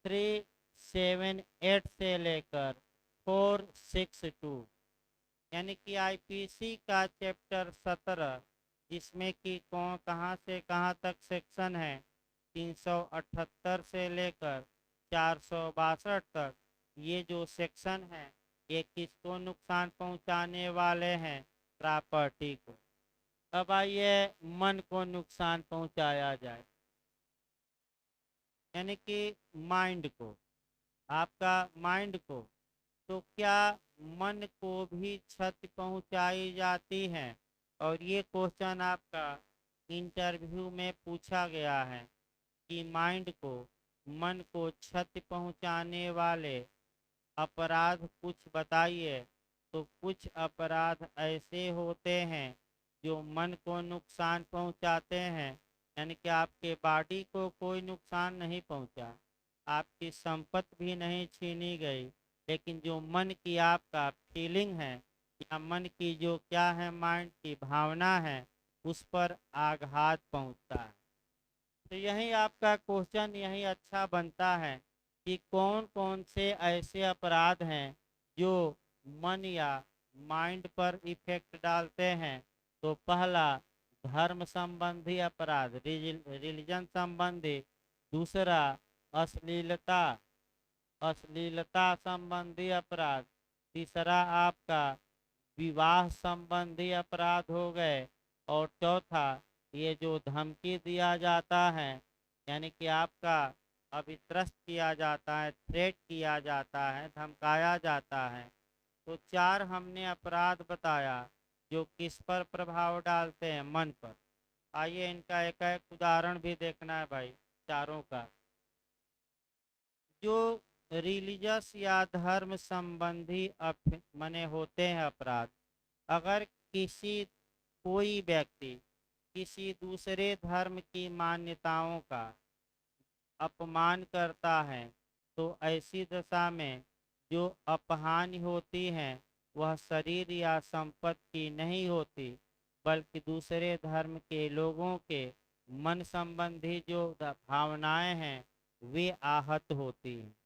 378 से लेकर 462। यानी कि आईपीसी का चैप्टर 17, जिसमें कि कौन कहाँ से कहाँ तक सेक्शन है? 378 से लेकर 462 तक। ये जो सेक्शन है ये किसको नुकसान पहुंचाने वाले हैं? प्रॉपर्टी को। अब आइए मन को नुकसान पहुंचाया जाए, यानी कि माइंड को, आपका माइंड को। तो क्या मन को भी क्षति पहुंचाई जाती है? और ये क्वेश्चन आपका इंटरव्यू में पूछा गया है कि माइंड को, मन को क्षति पहुंचाने वाले अपराध कुछ बताइए। तो कुछ अपराध ऐसे होते हैं जो मन को नुकसान पहुंचाते हैं। यानी कि आपके बॉडी को कोई नुकसान नहीं पहुंचा, आपकी संपत्ति भी नहीं छीनी गई, लेकिन जो मन की आपका फीलिंग है या मन की जो क्या है, माइंड की भावना है, उस पर आघात पहुंचता है। तो यही आपका क्वेश्चन यही अच्छा बनता है कि कौन कौन से ऐसे अपराध हैं जो मन या माइंड पर इफेक्ट डालते हैं। तो पहला, धर्म संबंधी अपराध, रिलीजन संबंधी। दूसरा, अश्लीलता, अश्लीलता संबंधी अपराध। तीसरा आपका विवाह संबंधी अपराध हो गए। और चौथा, ये जो धमकी दिया जाता है, यानी कि आपका अभित्रस्त किया जाता है, थ्रेट किया जाता है, धमकाया जाता है। तो 4 हमने अपराध बताया जो किस पर प्रभाव डालते हैं? मन पर। आइए इनका एक एक उदाहरण भी देखना है भाई, चारों का। जो रिलीजियस या धर्म संबंधी मने होते हैं अपराध, अगर किसी कोई व्यक्ति किसी दूसरे धर्म की मान्यताओं का अपमान करता है तो ऐसी दशा में जो अपहानि होती है वह शरीर या संपत्ति की नहीं होती, बल्कि दूसरे धर्म के लोगों के मन संबंधी जो भावनाएं हैं वे आहत होती हैं।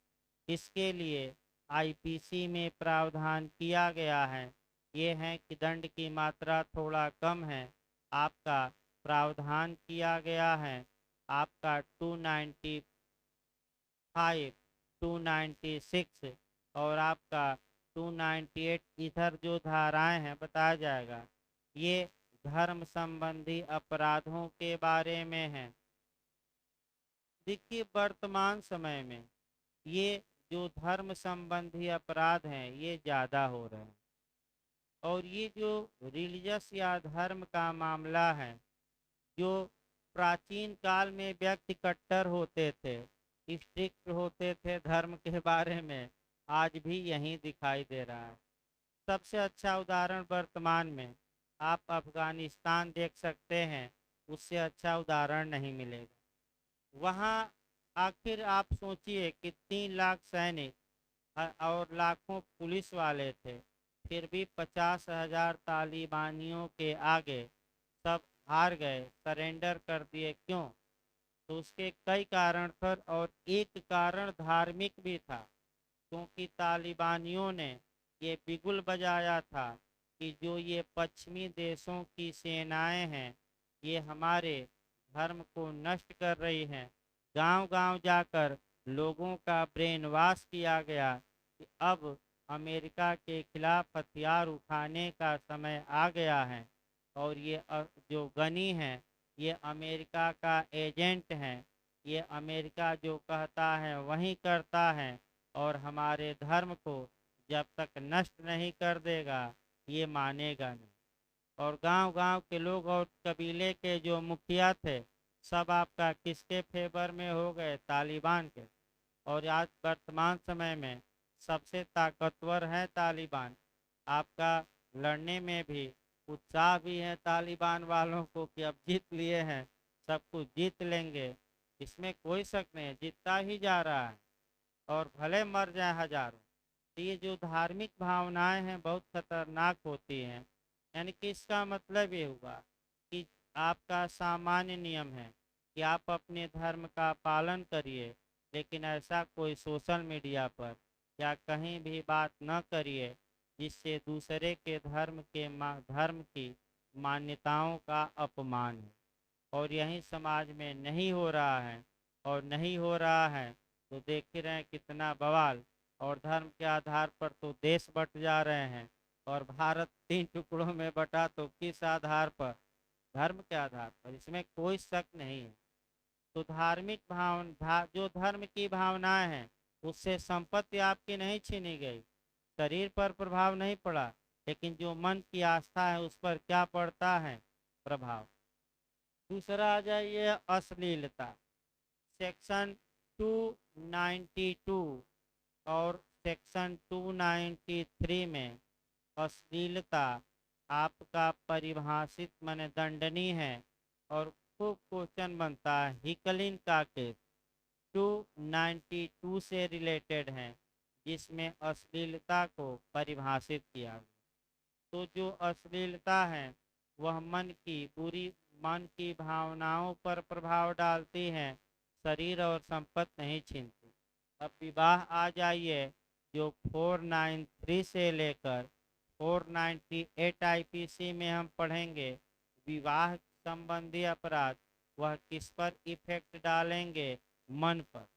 इसके लिए आईपीसी में प्रावधान किया गया है, ये है कि दंड की मात्रा थोड़ा कम है। आपका प्रावधान किया गया है आपका 295, 296 और आपका 298, इधर जो धाराएं हैं बताया जाएगा। ये धर्म संबंधी अपराधों के बारे में है। देखिए वर्तमान समय में ये जो धर्म संबंधी अपराध हैं ये ज़्यादा हो रहे हैं, और ये जो रिलीजियस या धर्म का मामला है, जो प्राचीन काल में व्यक्ति कट्टर होते थे, स्ट्रिक्ट होते थे धर्म के बारे में, आज भी यही दिखाई दे रहा है। सबसे अच्छा उदाहरण वर्तमान में आप अफगानिस्तान देख सकते हैं, उससे अच्छा उदाहरण नहीं मिलेगा। वहाँ आखिर आप सोचिए कि 3 लाख सैनिक और लाखों पुलिस वाले थे, फिर भी 50,000 तालिबानियों के आगे सब हार गए, सरेंडर कर दिए। क्यों? तो उसके कई कारण थे, और एक कारण धार्मिक भी था, क्योंकि तालिबानियों ने ये बिगुल बजाया था कि जो ये पश्चिमी देशों की सेनाएं हैं ये हमारे धर्म को नष्ट कर रही हैं। गांव-गांव जाकर लोगों का ब्रेन वॉश किया गया कि अब अमेरिका के खिलाफ हथियार उठाने का समय आ गया है, और ये जो गनी हैं ये अमेरिका का एजेंट हैं, ये अमेरिका जो कहता है वही करता है, और हमारे धर्म को जब तक नष्ट नहीं कर देगा ये मानेगा नहीं। और गांव-गांव के लोग और कबीले के जो मुखिया थे सब आपका किसके फेवर में हो गए? तालिबान के। और आज वर्तमान समय में सबसे ताकतवर है तालिबान। आपका लड़ने में भी उत्साह भी है तालिबान वालों को कि अब जीत लिए हैं, सब कुछ जीत लेंगे, इसमें कोई शक नहीं है, जीतता ही जा रहा है, और भले मर जाए हजारों। तो ये जो धार्मिक भावनाएं हैं बहुत खतरनाक होती हैं। यानी कि इसका मतलब ये हुआ कि आपका सामान्य नियम है कि आप अपने धर्म का पालन करिए, लेकिन ऐसा कोई सोशल मीडिया पर या कहीं भी बात न करिए जिससे दूसरे के धर्म की मान्यताओं का अपमान है। और यही समाज में नहीं हो रहा है, और नहीं हो रहा है तो देख ही रहे हैं कितना बवाल। और धर्म के आधार पर तो देश बट जा रहे हैं, और भारत 3 टुकड़ों में बटा तो किस आधार पर? धर्म के आधार पर, इसमें कोई शक नहीं है। तो धार्मिक जो धर्म की भावनाएं हैं उससे संपत्ति आपकी नहीं छीनी गई, शरीर पर प्रभाव नहीं पड़ा, लेकिन जो मन की आस्था है उस पर क्या पड़ता है? प्रभाव। दूसरा आ जाइए अश्लीलता। सेक्शन 292 और सेक्शन 293 में अश्लीलता आपका परिभाषित माने दंडनीय है, और खूब क्वेश्चन बनता है। हिकलिन का केस 292 से रिलेटेड है, जिसमें अश्लीलता को परिभाषित किया गया। तो जो अश्लीलता है वह मन की भावनाओं पर प्रभाव डालती है, शरीर और संपत्ति नहीं छीनती। अब विवाह आ जाइए, जो 493 से लेकर 498 आईपीसी में हम पढ़ेंगे विवाह संबंधी अपराध, वह किस पर इफेक्ट डालेंगे? मन पर।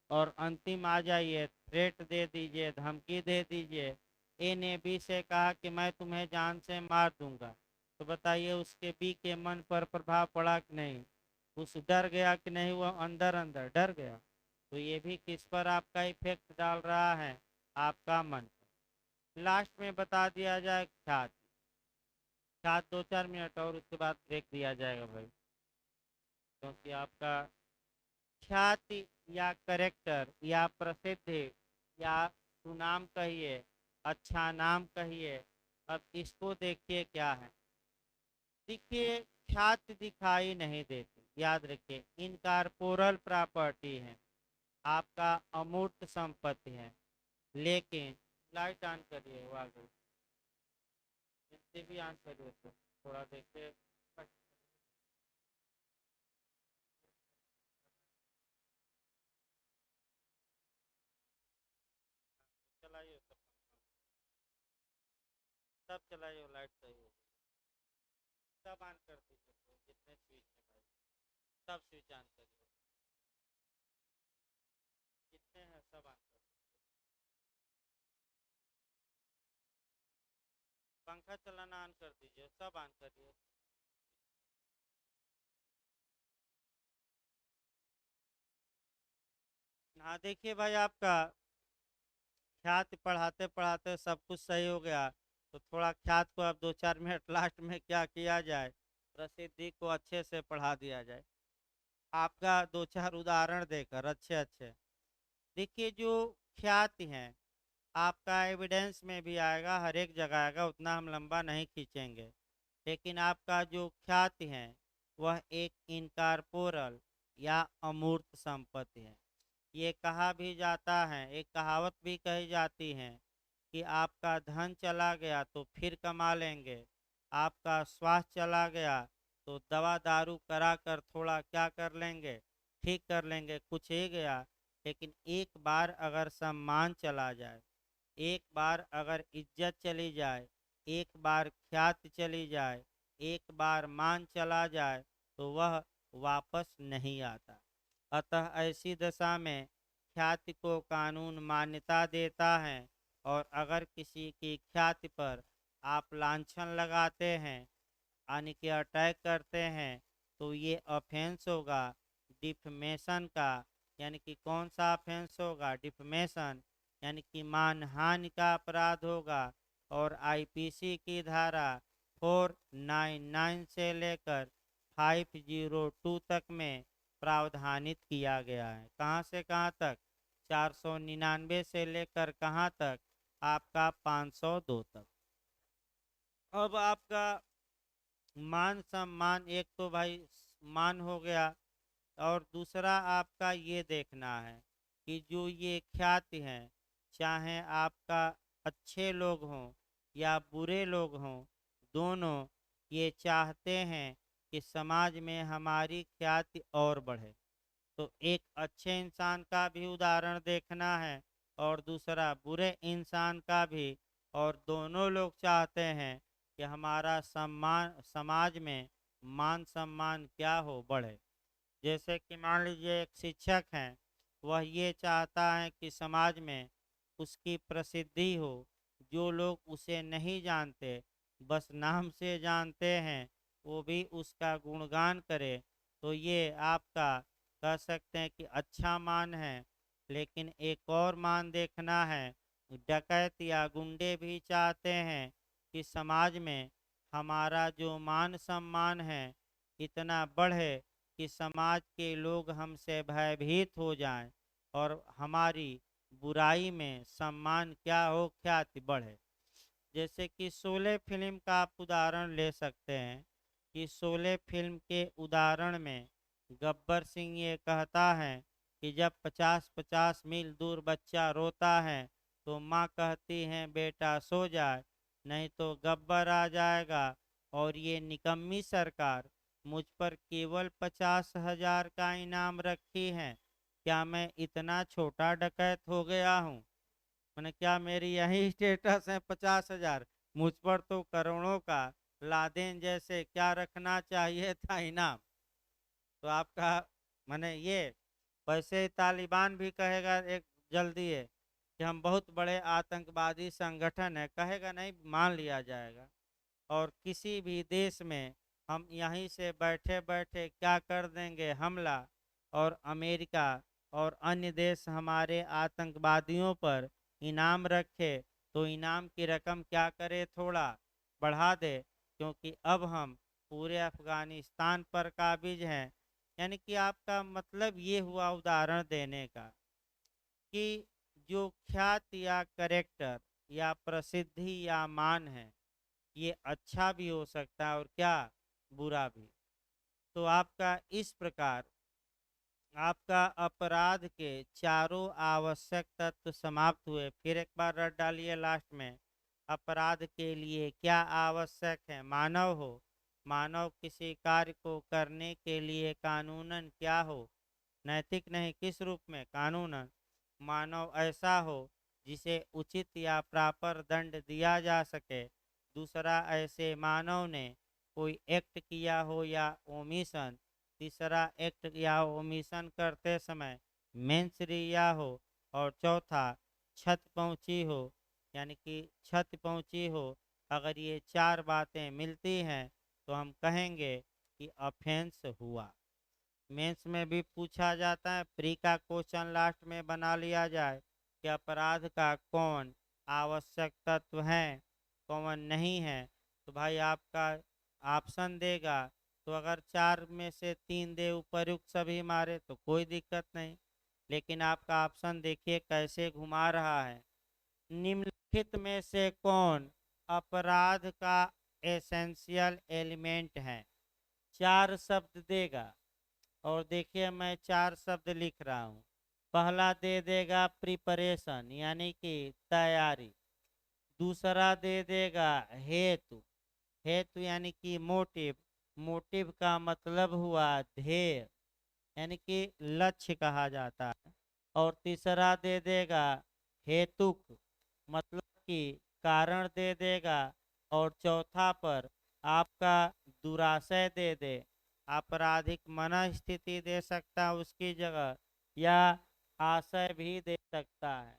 और अंतिम आ जाइए, थ्रेट दे दीजिए, धमकी दे दीजिए। ए ने बी से कहा कि मैं तुम्हें जान से मार दूंगा, तो बताइए उसके बी के मन पर प्रभाव पड़ा कि नहीं? उस डर गया कि नहीं? वो अंदर अंदर डर गया। तो ये भी किस पर आपका इफेक्ट डाल रहा है? आपका मन पर। लास्ट में बता दिया जाए ख्याति। ख्यात 2-4 मिनट और उसके बाद ब्रेक दिया जाएगा भाई, क्योंकि आपका ख्याति या करेक्टर या प्रसिद्धि या सुनाम कहिए, अच्छा नाम कहिए, अब इसको देखिए क्या है। देखिए ख्याति दिखाई नहीं देती, याद रखिए, इनकॉर्पोरल प्रॉपर्टी है, आपका अमूर्त संपत्ति है। लेकिन लाइट ऑन करिए, वो आ गई, भी ऑन करिए तो थोड़ा देखिए। चलाइए सब चलाइए, लाइट सही हो। सब ऑन कर दीजिए, तो जितने स्विच हैं भाई सब स्विच ऑन करिए, जितने हैं सब ऑन कर दीजिए। पंखा चलाना ऑन कर दीजिए, सब ऑन करिए। हाँ देखिए भाई, आपका ख्याति पढ़ाते पढ़ाते सब कुछ सही हो गया, तो थोड़ा ख्यात को अब 2-4 मिनट लास्ट में क्या किया जाए, प्रसिद्धि को अच्छे से पढ़ा दिया जाए। आपका 2-4 उदाहरण देकर अच्छे अच्छे। देखिए जो ख्याति हैं, आपका एविडेंस में भी आएगा, हर एक जगह आएगा, उतना हम लंबा नहीं खींचेंगे। लेकिन आपका जो ख्याति है वह एक इनकारपोरल या अमूर्त संपत्ति है। ये कहा भी जाता है, एक कहावत भी कही जाती है कि आपका धन चला गया तो फिर कमा लेंगे, आपका स्वास्थ्य चला गया तो दवा दारू करा कर थोड़ा क्या कर लेंगे, ठीक कर लेंगे, कुछ ही गया। लेकिन एक बार अगर सम्मान चला जाए, एक बार अगर इज्जत चली जाए, एक बार ख्याति चली जाए, एक बार मान चला जाए, तो वह वापस नहीं आता। अतः ऐसी दशा में ख्याति को कानून मान्यता देता है, और अगर किसी की ख्याति पर आप लांछन लगाते हैं, यानी कि अटैक करते हैं, तो ये ऑफेंस होगा डिफमेशन का। यानी कि कौन सा ऑफेंस होगा? डिफमेशन, यानी कि मानहानि का अपराध होगा। और आईपीसी की धारा 499 से लेकर 502 तक में प्रावधानित किया गया है। कहाँ से कहाँ तक? 499 से लेकर कहाँ तक? आपका 502 तक। अब आपका मान सम्मान, एक तो भाई मान हो गया, और दूसरा आपका ये देखना है कि जो ये ख्याति है, चाहे आपका अच्छे लोग हों या बुरे लोग हों, दोनों ये चाहते हैं कि समाज में हमारी ख्याति और बढ़े। तो एक अच्छे इंसान का भी उदाहरण देखना है और दूसरा बुरे इंसान का भी, और दोनों लोग चाहते हैं कि हमारा सम्मान, समाज में मान सम्मान क्या हो, बढ़े। जैसे कि मान लीजिए एक शिक्षक हैं, वह ये चाहता है कि समाज में उसकी प्रसिद्धि हो, जो लोग उसे नहीं जानते, बस नाम से जानते हैं, वो भी उसका गुणगान करे, तो ये आपका कह सकते हैं कि अच्छा मान है। लेकिन एक और मान देखना है, डकैत या गुंडे भी चाहते हैं कि समाज में हमारा जो मान सम्मान है इतना बढ़े कि समाज के लोग हमसे भयभीत हो जाएं, और हमारी बुराई में सम्मान क्या हो, ख्याति बढ़े। जैसे कि शोले फिल्म का आप उदाहरण ले सकते हैं कि शोले फिल्म के उदाहरण में गब्बर सिंह ये कहता है कि जब 50-50 मील दूर बच्चा रोता है तो माँ कहती है बेटा सो जाए, नहीं तो गब्बर आ जाएगा और ये निकम्मी सरकार मुझ पर केवल 50,000 का इनाम रखी है। क्या मैं इतना छोटा डकैत हो गया हूँ? मैंने क्या मेरी यही स्टेटस है 50,000? मुझ पर तो करोड़ों का लादेन जैसे क्या रखना चाहिए था इनाम। तो आपका मैंने ये वैसे ही तालिबान भी कहेगा एक जल्दी है कि हम बहुत बड़े आतंकवादी संगठन है, कहेगा नहीं, मान लिया जाएगा। और किसी भी देश में हम यहीं से बैठे बैठे क्या कर देंगे, हमला, और अमेरिका और अन्य देश हमारे आतंकवादियों पर इनाम रखे तो इनाम की रकम क्या करे, थोड़ा बढ़ा दे, क्योंकि अब हम पूरे अफगानिस्तान पर काबिज हैं। यानी कि आपका मतलब ये हुआ उदाहरण देने का कि जो ख्याति या करेक्टर या प्रसिद्धि या मान है, ये अच्छा भी हो सकता है और क्या, बुरा भी। तो आपका इस प्रकार आपका अपराध के चारों आवश्यक तत्व समाप्त हुए। फिर एक बार रट डालिए लास्ट में, अपराध के लिए क्या आवश्यक है? मानव हो, मानव किसी कार्य को करने के लिए कानूनन क्या हो, नैतिक नहीं, किस रूप में, कानूनन मानव ऐसा हो जिसे उचित या प्रॉपर दंड दिया जा सके। दूसरा, ऐसे मानव ने कोई एक्ट किया हो या ओमिशन। तीसरा, एक्ट या ओमिशन करते समय मेंस रिया हो। और चौथा, क्षति पहुंची हो, यानी कि क्षति पहुंची हो। अगर ये चार बातें मिलती हैं तो हम कहेंगे कि ऑफेंस हुआ। मेंस में भी पूछा जाता है, प्री का क्वेश्चन लास्ट में बना लिया जाए कि अपराध का कौन आवश्यक तत्व है, कौन नहीं है। तो भाई आपका ऑप्शन देगा, तो अगर चार में से तीन दे उपयुक्त सभी मारे तो कोई दिक्कत नहीं। लेकिन आपका ऑप्शन देखिए कैसे घुमा रहा है। निम्नलिखित में से कौन अपराध का एसेंशियल एलिमेंट है। चार शब्द देगा और देखिए मैं चार शब्द लिख रहा हूँ। पहला दे देगा प्रिपरेशन, यानी कि तैयारी। दूसरा दे देगा हेतु, हेतु यानी कि मोटिव, मोटिव का मतलब हुआ ध्येय, यानी कि लक्ष्य कहा जाता है। और तीसरा दे देगा हेतुक, मतलब कि कारण दे देगा। और चौथा पर आपका दुराशय दे दे, आपराधिक मनस्थिति दे सकता है उसकी जगह, या आशय भी दे सकता है।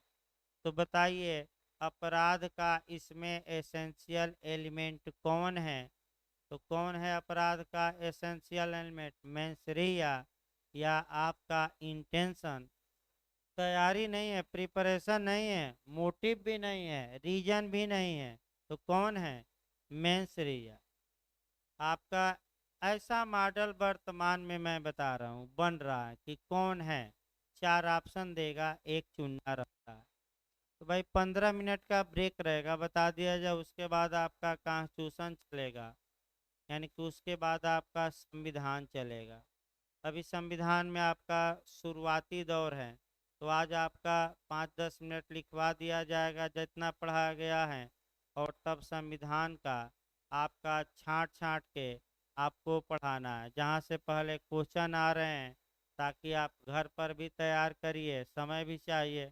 तो बताइए अपराध का इसमें एसेंशियल एलिमेंट कौन है। तो कौन है अपराध का एसेंशियल एलिमेंट, मेंसरिया या आपका इंटेंशन। तैयारी नहीं है, प्रिपरेशन नहीं है, मोटिव भी नहीं है, रीजन भी नहीं है, तो कौन है, मेंसरिया। आपका ऐसा मॉडल वर्तमान में मैं बता रहा हूँ बन रहा है कि कौन है। चार ऑप्शन देगा, एक चुनना रहता है। तो भाई 15 मिनट का ब्रेक रहेगा, बता दिया जाए। उसके बाद आपका कॉन्स्टिट्यूशन चलेगा, यानी कि उसके बाद आपका संविधान चलेगा। अभी संविधान में आपका शुरुआती दौर है, तो आज आपका 5-10 मिनट लिखवा दिया जाएगा जितना पढ़ाया गया है। और तब संविधान का आपका छांट छांट के आपको पढ़ाना है, जहाँ से पहले क्वेश्चन आ रहे हैं, ताकि आप घर पर भी तैयार करिए, समय भी चाहिए।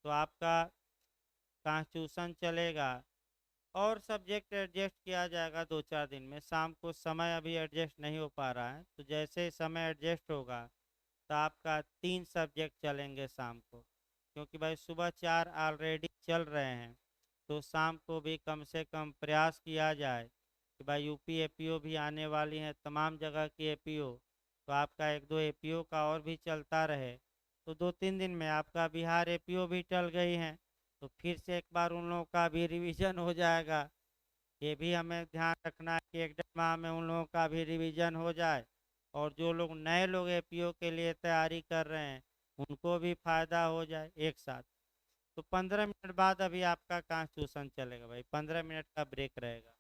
तो आपका कॉन्स्टिट्यूशन चलेगा और सब्जेक्ट एडजस्ट किया जाएगा 2-4 दिन में। शाम को समय अभी एडजस्ट नहीं हो पा रहा है, तो जैसे ही समय एडजस्ट होगा तो आपका 3 सब्जेक्ट चलेंगे शाम को, क्योंकि भाई सुबह 4 ऑलरेडी चल रहे हैं। तो शाम को भी कम से कम प्रयास किया जाए कि भाई यूपी एपीओ भी आने वाली हैं, तमाम जगह की एपीओ, तो आपका 1-2 एपीओ का और भी चलता रहे। तो 2-3 दिन में आपका बिहार एपीओ भी टल गई हैं, तो फिर से एक बार उन लोगों का भी रिवीजन हो जाएगा। ये भी हमें ध्यान रखना है कि 1-1.5 माह में उन लोगों का भी रिवीजन हो जाए, और जो लोग नए लोग एपीओ के लिए तैयारी कर रहे हैं उनको भी फायदा हो जाए एक साथ। तो 15 मिनट बाद अभी आपका कॉन्स्टिट्यूशन चलेगा भाई, 15 मिनट का ब्रेक रहेगा।